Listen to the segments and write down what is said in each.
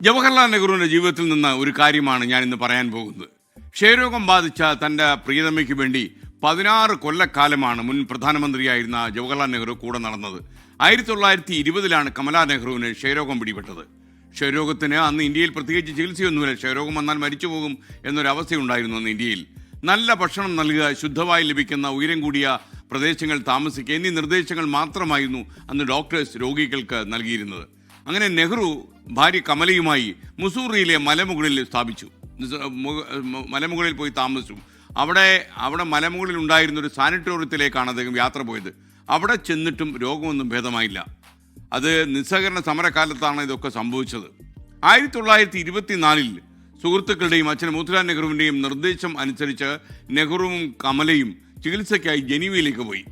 ജവഹർലാൽ നെഹ്റുവിൻ്റെ ജീവിതത്തിൽ നിന്ന് ഒരു കാര്യമാണ് ഞാൻ ഇന്ന് പറയാൻ പോകുന്നത്. ക്ഷയരോഗം ബാധിച്ച തൻ്റെ പ്രിയതമയ്ക്ക് വേണ്ടി 16 കൊല്ലക്കാലമാണ് മുൻ പ്രധാനമന്ത്രിയായിരുന്ന ജവഹർലാൽ നെഹ്റു കൂടെ നടന്നത്. 1920 കമലാ നെഹ്റുവിന് ക്ഷയരോഗം പിടിപെട്ടത്. ക്ഷയരോഗത്തിന് അന്ന് ഇന്ത്യയിൽ പ്രത്യേകിച്ച് ചികിത്സയൊന്നുമില്ല. ക്ഷയരോഗം വന്നാൽ മരിച്ചു പോകും എന്നൊരവസ്ഥയുണ്ടായിരുന്നു അന്ന് ഇന്ത്യയിൽ. നല്ല ഭക്ഷണം നൽകുക, ശുദ്ധമായി ലഭിക്കുന്ന ഉയരം കൂടിയ പ്രദേശങ്ങൾ താമസിക്കുക എന്നീ നിർദ്ദേശങ്ങൾ മാത്രമായിരുന്നു അന്ന് ഡോക്ടേഴ്സ് രോഗികൾക്ക് നൽകിയിരുന്നത്. അങ്ങനെ നെഹ്റു ഭാര്യ കമലയുമായി മുസൂറിയിലെ മലമുകളിൽ മലമുകളിൽ പോയി താമസിച്ചു. അവിടെ മലമുകളിൽ ഉണ്ടായിരുന്ന ഒരു സാനിറ്റോറിയത്തിലേക്കാണ് അദ്ദേഹം യാത്ര പോയത്. അവിടെ ചെന്നിട്ടും രോഗമൊന്നും ഭേദമായില്ല. അത് നിസ്സഹകരണ സമരകാലത്താണ് ഇതൊക്കെ സംഭവിച്ചത്. 1924 സുഹൃത്തുക്കളുടെയും അച്ഛൻ മോത്തിലാൽ നെഹ്റുവിൻ്റെയും നിർദ്ദേശം അനുസരിച്ച് നെഹ്റുവും കമലയും ചികിത്സയ്ക്കായി ജനീവയിലേക്ക് പോയി.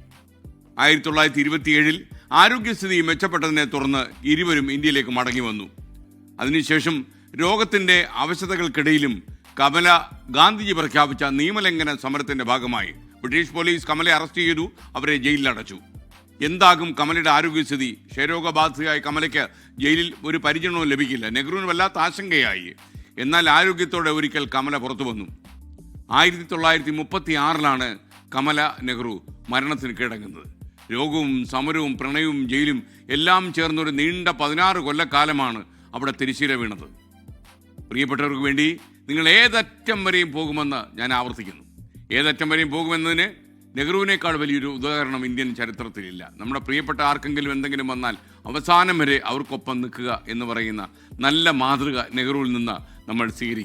1927 ആരോഗ്യസ്ഥിതി മെച്ചപ്പെട്ടതിനെ തുടർന്ന് ഇരുവരും ഇന്ത്യയിലേക്ക് മടങ്ങി വന്നു. അതിനുശേഷം രോഗത്തിൻ്റെ അവശതകൾക്കിടയിലും കമല ഗാന്ധിജി പ്രഖ്യാപിച്ച നിയമലംഘന സമരത്തിൻ്റെ ഭാഗമായി ബ്രിട്ടീഷ് പോലീസ് കമലയെ അറസ്റ്റ് ചെയ്തു, അവരെ ജയിലിലടച്ചു. എന്താകും കമലയുടെ ആരോഗ്യസ്ഥിതി? ക്ഷയരോഗബാധിതയായ കമലയ്ക്ക് ജയിലിൽ ഒരു പരിചരണവും ലഭിക്കില്ല. നെഹ്റുവിന് വല്ലാത്ത ആശങ്കയായി. എന്നാൽ ആരോഗ്യത്തോടെ ഒരിക്കൽ കമല പുറത്തു വന്നു. 1936 കമല നെഹ്റു മരണത്തിന് കീഴടങ്ങുന്നത്. രോഗവും സമരവും പ്രണയവും ജയിലും എല്ലാം ചേർന്നൊരു നീണ്ട 16 കൊല്ലക്കാലമാണ് അവിടെ തിരശ്ശീല വീണത്. പ്രിയപ്പെട്ടവർക്ക് വേണ്ടി നിങ്ങൾ ഏതറ്റം വരെയും പോകുമെന്ന് ഞാൻ ആവർത്തിക്കുന്നു. ഏതറ്റം വരെയും പോകുമെന്നതിന് നെഹ്റുവിനേക്കാൾ വലിയൊരു ഉദാഹരണം ഇന്ത്യൻ ചരിത്രത്തിലില്ല. നമ്മുടെ പ്രിയപ്പെട്ട ആർക്കെങ്കിലും എന്തെങ്കിലും വന്നാൽ അവസാനം വരെ അവർക്കൊപ്പം നിൽക്കുക എന്ന് പറയുന്ന നല്ല മാതൃക നെഹ്റുവിൽ നിന്ന് നമ്മൾ സ്വീകരിക്കുക.